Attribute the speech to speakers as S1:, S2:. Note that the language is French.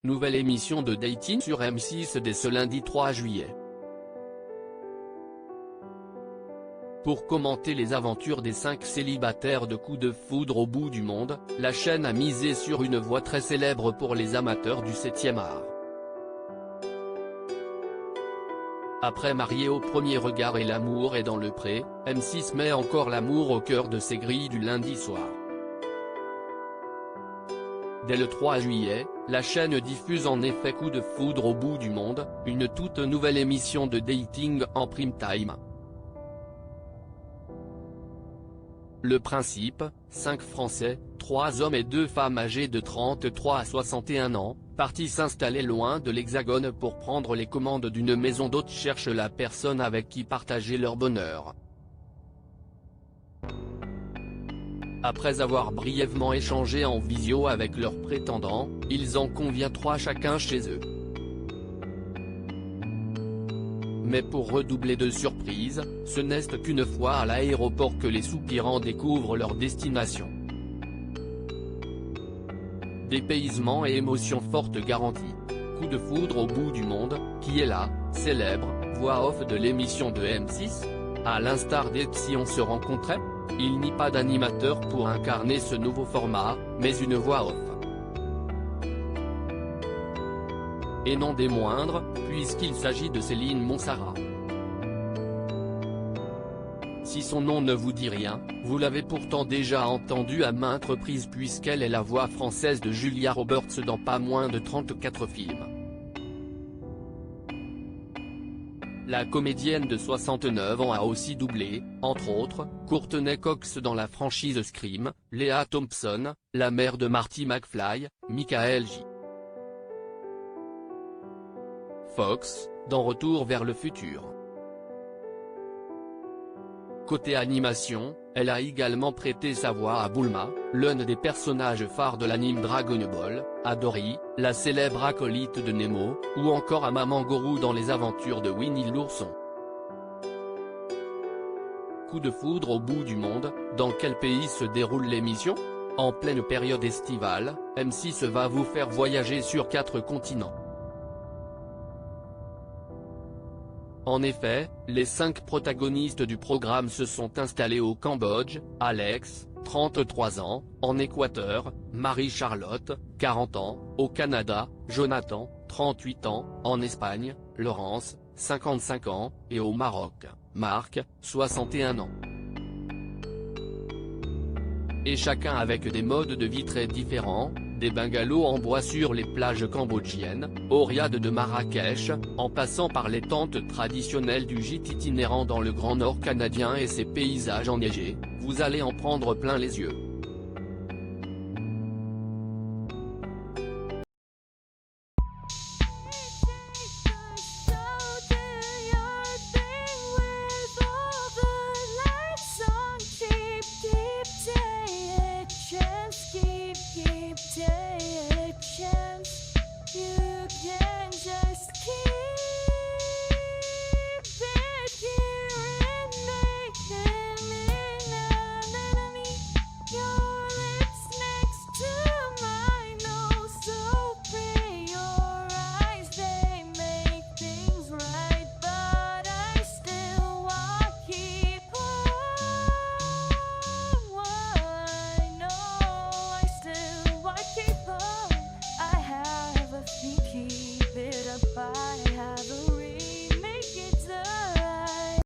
S1: nouvelle émission de dating sur M6 dès ce lundi 3 juillet. Pour commenter les aventures des 5 célibataires de Coup de foudre au bout du monde, la chaîne a misé sur une voix très célèbre pour les amateurs du 7e art. Après Marié au premier regard et L'amour est dans le pré, M6 met encore l'amour au cœur de ses grilles du lundi soir. Dès le 3 juillet, la chaîne diffuse en effet Coup de foudre au bout du monde, une toute nouvelle émission de dating en prime time. Le principe, 5 Français, 3 hommes et 2 femmes âgés de 33 à 61 ans, partis s'installer loin de l'Hexagone pour prendre les commandes d'une maison d'hôtes cherchent la personne avec qui partager leur bonheur. Après avoir brièvement échangé en visio avec leurs prétendants, ils en conviennent 3 chacun chez eux. Mais pour redoubler de surprise, ce n'est qu'une fois à l'aéroport que les soupirants découvrent leur destination. Dépaysement et émotions fortes garanties. Coup de foudre au bout du monde, qui est la célèbre voix off de l'émission de M6. À l'instar des Si on se rencontrait, il n'y a pas d'animateur pour incarner ce nouveau format, mais une voix off. Et non des moindres, puisqu'il s'agit de Céline Monsarrat. Si son nom ne vous dit rien, vous l'avez pourtant déjà entendu à maintes reprises puisqu'elle est la voix française de Julia Roberts dans pas moins de 34 films. La comédienne de 69 ans a aussi doublé, entre autres, Courtney Cox dans la franchise Scream, Lea Thompson, la mère de Marty McFly, Michael J. Fox, dans Retour vers le futur. Côté animation, elle a également prêté sa voix à Bulma, l'un des personnages phares de l'anime Dragon Ball, à Dory, la célèbre acolyte de Nemo, ou encore à Maman Guru dans les aventures de Winnie l'ourson. Coup de foudre au bout du monde, dans quel pays se déroule l'émission? En pleine période estivale, M6 va vous faire voyager sur 4 continents. En effet, les 5 protagonistes du programme se sont installés au Cambodge, Alex, 33 ans, en Équateur, Marie-Charlotte, 40 ans, au Canada, Jonathan, 38 ans, en Espagne, Laurence, 55 ans, et au Maroc, Marc, 61 ans. Et chacun avec des modes de vie très différents, des bungalows en bois sur les plages cambodgiennes, aux riads de Marrakech, en passant par les tentes traditionnelles du gîte itinérant dans le Grand Nord canadien et ses paysages enneigés, vous allez en prendre plein les yeux.